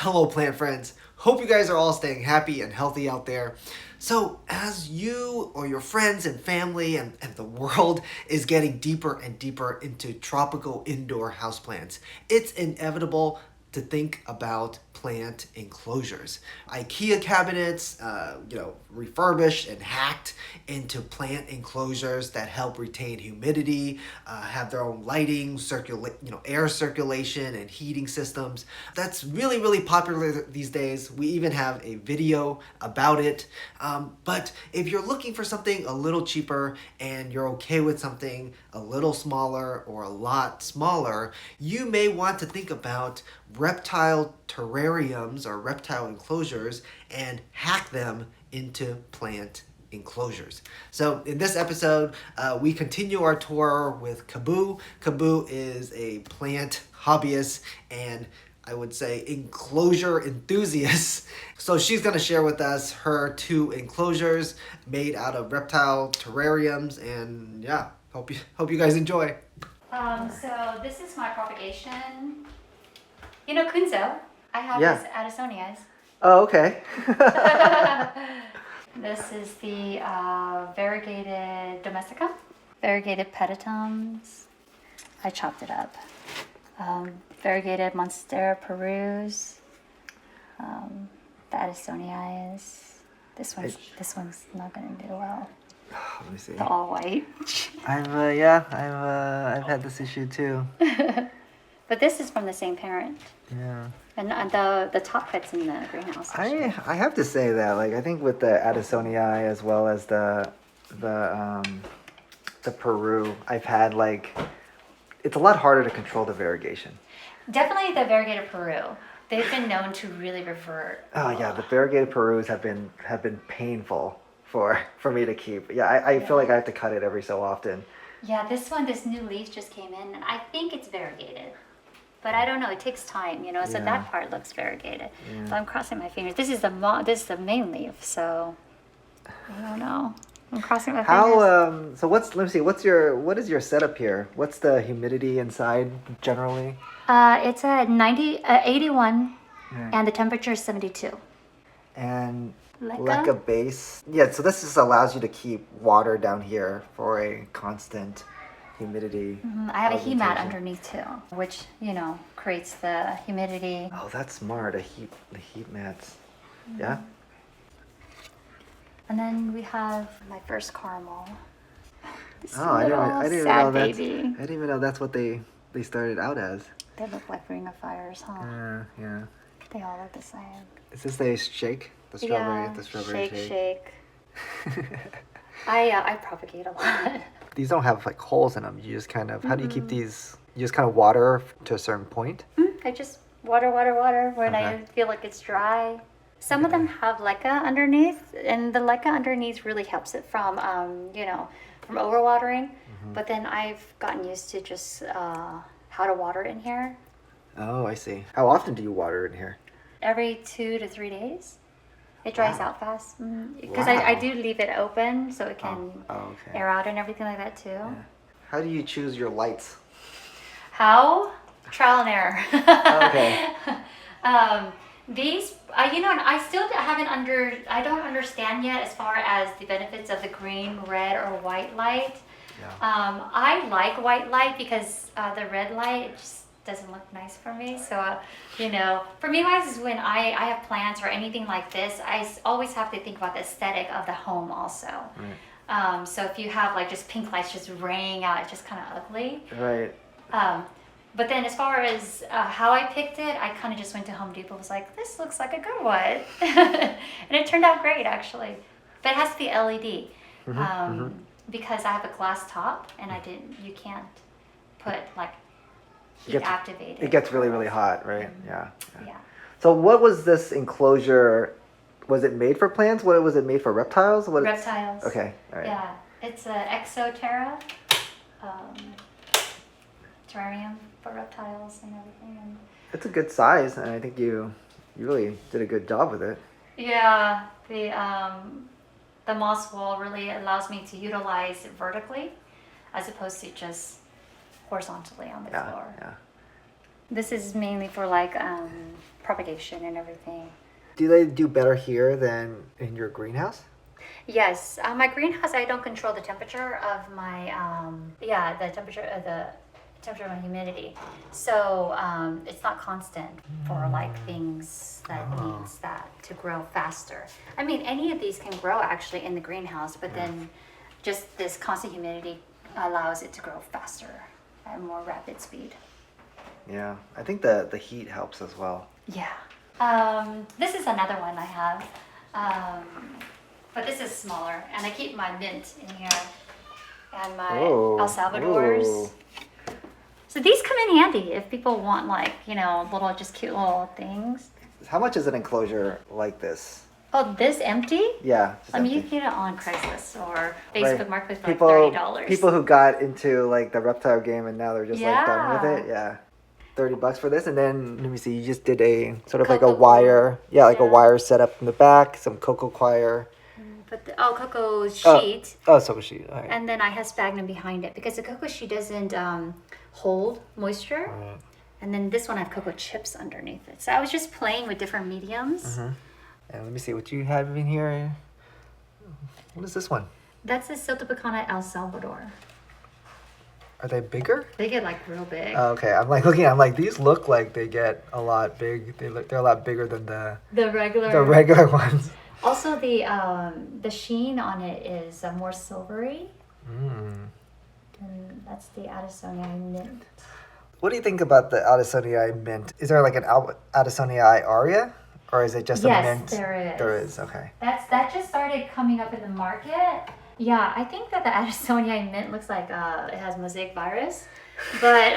Hello plant friends, hope you guys are all staying happy and healthy out there. So as you or your friends and family and the world is getting deeper and deeper into tropical indoor houseplants, it's inevitable to think about plant enclosures. IKEA cabinets, refurbished and hacked into plant enclosures that help retain humidity, have their own lighting, air circulation and heating systems. That's really popular these days. We even have a video about it. But if you're looking for something a little cheaper and you're okay with something a little smaller or a lot smaller, you may want to think about reptile terrariums or reptile enclosures and hack them into plant enclosures. So in this episode, we continue our tour with Kaboo. Kaboo is a plant hobbyist and I would say enclosure enthusiast. So she's gonna share with us her 2 enclosures made out of reptile terrariums, and yeah, hope you guys enjoy. So this is my propagation. You know Kunzo? I have Yeah. this Addisonias. Oh, okay. This is the variegated domestica, variegated peditums. I chopped it up. Variegated Monstera perus. The Addisonias. This one's not gonna do well. Let me see. The all white. I've had this issue too. But this is from the same parent. Yeah. And the top pit's in the greenhouse. I have to say that, like, I think with the Addisonii as well as the Peru, I've had, like, it's a lot harder to control the variegation. Definitely the variegated Peru. They've been known to really revert. Oh yeah, the variegated Perus have been painful for me to keep. Yeah, I feel like I have to cut it every so often. Yeah, this new leaf just came in, and I think it's variegated. But I don't know, it takes time, so Yeah. that part looks variegated. Yeah. So I'm crossing my fingers. This is the main leaf, so I don't know. I'm crossing my fingers. So let me see, what is your setup here? What's the humidity inside generally? It's at 81, Yeah. and the temperature is 72. And Leca? Leca base. Yeah, so this just allows you to keep water down here for a constant humidity. I have a heat mat presentation. underneath too, which, creates the humidity. Oh, that's smart. The heat mats. Yeah. And then we have my first caramel. This Oh, I didn't even sad know that's. baby. I didn't even know that's what they started out as. They look like ring of fires, huh? Yeah. They all look the same. Is this the shake? The strawberry. Yeah, The strawberry shake. I propagate a lot. These don't have like holes in them. You just kind of. How do you keep these? You just kind of water to a certain point. I just water when I Okay. feel like it's dry. Some of them have leca underneath, and the leca underneath really helps it from, from overwatering. But then I've gotten used to just how to water in here. Oh, I see. How often do you water in here? Every 2 to 3 days. It dries Wow. out fast. Because I Wow. do leave it open so it can Oh, okay. air out and everything like that too. Yeah. How do you choose your lights? How? Trial and error. Okay. These, I still I don't understand yet as far as the benefits of the green, red, or white light. Yeah. I like white light because the red light, it just doesn't look nice for me. So, for me, guys, is when I have plants or anything like this, I always have to think about the aesthetic of the home also. Right. So if you have like just pink lights just raying out, it's just kind of ugly. Right. But then as far as how I picked it, I kind of just went to Home Depot, was like, this looks like a good one. And it turned out great, actually. But it has to be LED. Because I have a glass top, and you can't put like heat activated. It gets really hot, right? Yeah. Yeah. So what was this enclosure? Was it made for plants? What was it made for? Reptiles? Reptiles. Okay. All right. Yeah. It's a Exoterra terrarium for reptiles and everything. And It's a good size, and I think you really did a good job with it. yeah, the moss wall really allows me to utilize it vertically as opposed to just horizontally on the floor. Yeah. This is mainly for like propagation and everything. Do they do better here than in your greenhouse? Yes, my greenhouse, I don't control the temperature of my, the temperature of my humidity. So it's not constant for like things that needs that to grow faster. I mean, any of these can grow actually in the greenhouse, but then just this constant humidity allows it to grow faster at more rapid speed. Yeah, I think the heat helps as well. Yeah. This is another one I have. But this is smaller, and I keep my mint in here and my El Salvadors. Ooh. So these come in handy if people want like, little, just cute little things. How much is an enclosure like this? Oh, this empty? Yeah. I mean, you empty. can get it on Craigslist or Facebook Marketplace for People, like $30. People who got into like the Reptile game and now they're just like done with it. Yeah. $30 for this, and then let me see. You just did a sort of like a wire, a wire setup in the back, some cocoa coir. But cocoa sheet. Cocoa sheet. All right. And then I have sphagnum behind it because the cocoa sheet doesn't hold moisture. Right. And then this one I have cocoa chips underneath it. So I was just playing with different mediums. Mm-hmm. And let me see what you have in here. What is this one? That's the Silt Pecan El Salvador. Are they bigger? They get like real big. Oh, okay, I'm like looking. I'm like, these look like they get a lot big. They're a lot bigger than the regular ones. Also, the sheen on it is more silvery. And that's the Addisonii mint. What do you think about the Addisonii mint? Is there like an Addisonii aria, or is it just a mint? Yes, there is. There is. Okay. That just started coming up in the market. Yeah, I think that the Addisonii mint looks like it has mosaic virus, but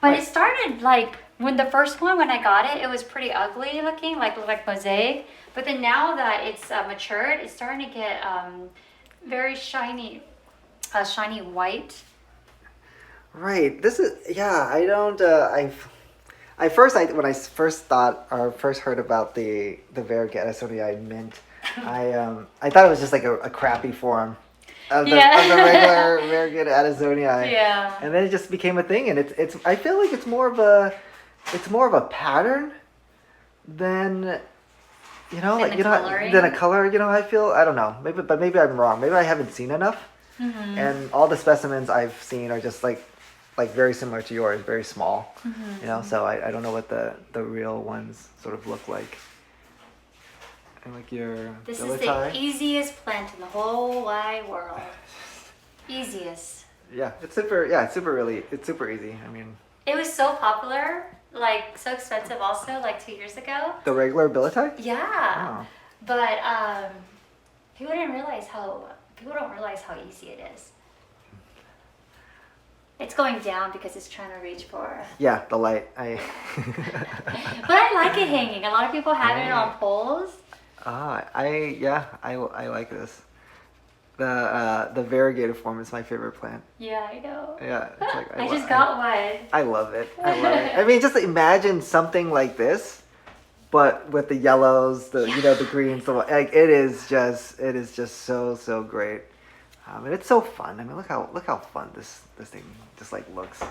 it started like when I got it, it was pretty ugly looking, like mosaic. But then now that it's matured, it's starting to get very shiny white. Right. This is I don't when I first heard about the variegated Addisonii mint, I thought it was just like a crappy form of the regular variegated Addisonii. Yeah. And then it just became a thing, and it's I feel like it's more of a pattern than than a color. I don't know. Maybe I'm wrong. Maybe I haven't seen enough. Mm-hmm. And all the specimens I've seen are just like very similar to yours, very small. Mm-hmm. So I don't know what the real ones sort of look like. And like your This Dillitai. is the easiest plant in the whole wide world. Easiest. Yeah, it's super easy. I mean, it was so popular, like so expensive also, like 2 years ago. The regular Dillitai? Yeah. Oh. But people don't realize how easy it is. It's going down because it's trying to reach for. Yeah, the light. But I like it hanging. A lot of people have it on poles. I like this. The variegated form is my favorite plant. Yeah, I know. Yeah, it's like I just got one. I love it. I mean, just imagine something like this, but with the yellows, the greens, it is just so great. And it's so fun. I mean, look how fun this thing just like looks.